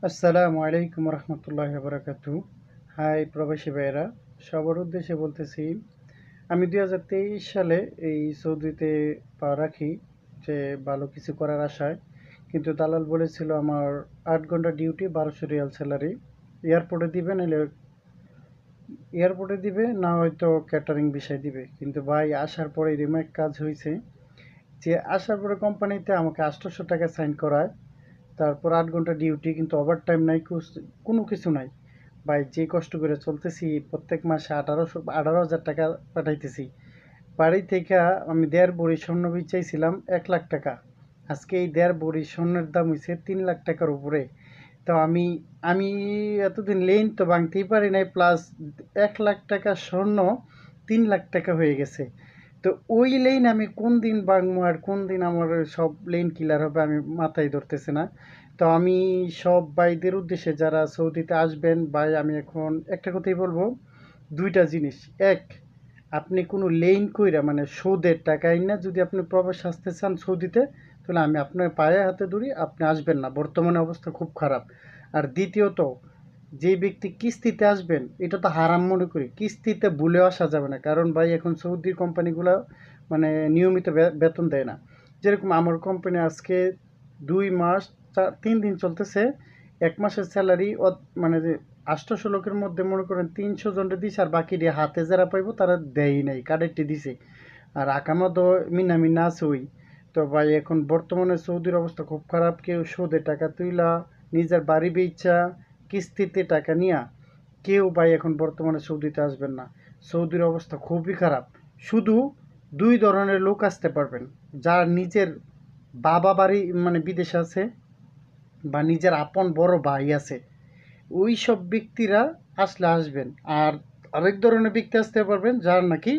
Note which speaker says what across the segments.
Speaker 1: আসসালামু আলাইকুম রহমতুল্লাহি বারাকাতু। হাই প্রবাসী ভাইয়েরা, সবার উদ্দেশ্যে বলতেছি, আমি 2023 সালে এই সৌদিতে পা রাখি যে ভালো কিছু করার আশায়, কিন্তু দালাল বলেছিল আমার 8 ঘন্টা ডিউটি, 1200 রিয়াল স্যালারি, এয়ারপোর্টে দিবে, নাহলে এয়ারপোর্টে দিবে, না হয়তো ক্যাটারিং বিষয় দিবে। কিন্তু ভাই আসার পরে রিমেক কাজ হয়েছে যে আসার পরে কোম্পানিতে আমাকে 800 টাকা সাইন করায়, তারপর 8 ঘন্টা ডিউটি, কিন্তু ওভার টাইম নাই, কোনো কিছু নাই। ভাই যে কষ্ট করে চলতেছি, প্রত্যেক মাসে 18,000 টাকা পাঠাইতেছি বাড়ি থেকে। আমি 1.5 ভরি স্বর্ণ চাইছিলাম 1 লাখ টাকা, আজকে এই 1.5 ভরি স্বর্ণের দাম হয়েছে 3 লাখ টাকার উপরে। তো আমি আমি এতদিন লেন তো ভাঙতেই পারি নাই, প্লাস 1 লাখ টাকা স্বর্ণ 3 লাখ টাকা হয়ে গেছে। তো ওই লেন আমি কোন দিন ভাঙবো আর কোন দিন আমার সব লেন ক্লিয়ার হবে, আমি মাথায় ধরতেছে না। তো আমি সব ভাইদের উদ্দেশ্যে যারা সৌদিতে আসবেন, ভাই আমি এখন একটা কথাই বলবো, দুইটা জিনিস। এক, আপনি কোনো লেন কইরা মানে সুদের টাকা আইনা যদি আপনি প্রবাস আসতে চান সৌদিতে, তাহলে আমি আপনার পায়ে হাতে ধরি, আপনি আসবেন না, বর্তমানে অবস্থা খুব খারাপ। আর দ্বিতীয়ত, যে ব্যক্তি কিস্তিতে আসবেন, এটা তো হারাম মনে করি, কিস্তিতে ভুলেও আসা যাবে না, কারণ ভাই এখন সৌদির কোম্পানিগুলো মানে নিয়মিত বেতন দেয় না। যেরকম আমার কোম্পানি আজকে 2 মাস 3 দিন চলতেছে, 1 মাসের স্যালারি মানে যে 800 লোকের মধ্যে মনে করেন 300 জনরে দিছে, আর বাকি দিয়ে হাতে যারা পাইবো তারা দেয়ই নাই, কার্ডেরটি দিছে। আর আকামা তো মিনা মিনা আছে ওই। তো ভাই এখন বর্তমানে সৌদির অবস্থা খুব খারাপ, কেউ সুদে টাকা তুইলা, নিজের বাড়ি বেচা, কিস্তিতে টাকা নিয়া, কেউ ভাই এখন বর্তমানে সৌদিতে আসবেন না। সৌদির অবস্থা খুবই খারাপ। শুধু দুই ধরনের লোক আসতে পারবেন: যার নিজের বাবা বাড়ি মানে বিদেশে আছে, বা নিজের আপন বড় ভাই আছে, ওই সব ব্যক্তিরা আসলে আসবেন। আর আরেক ধরনের ব্যক্তি আসতে পারবেন যার নাকি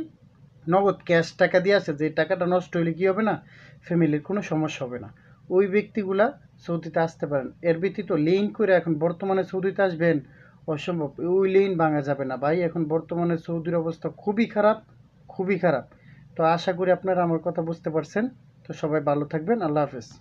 Speaker 1: নগদ ক্যাশ টাকা দিয়ে আসে, যে টাকাটা নষ্ট হলে কী হবে না, ফ্যামিলির কোনো সমস্যা হবে না, ওই ব্যক্তিগুলা সৌদিতে আসতে পারেন। এর ব্যতীত লেন করে এখন বর্তমানে সৌদিতে আসবেন অসম্ভব, ওই লেন ভাঙা যাবে না ভাই। এখন বর্তমানে সৌদির অবস্থা খুবই খারাপ, খুবই খারাপ। তো আশা করি আপনারা আমার কথা বুঝতে পারছেন। তো সবাই ভালো থাকবেন, আল্লাহ হাফেজ।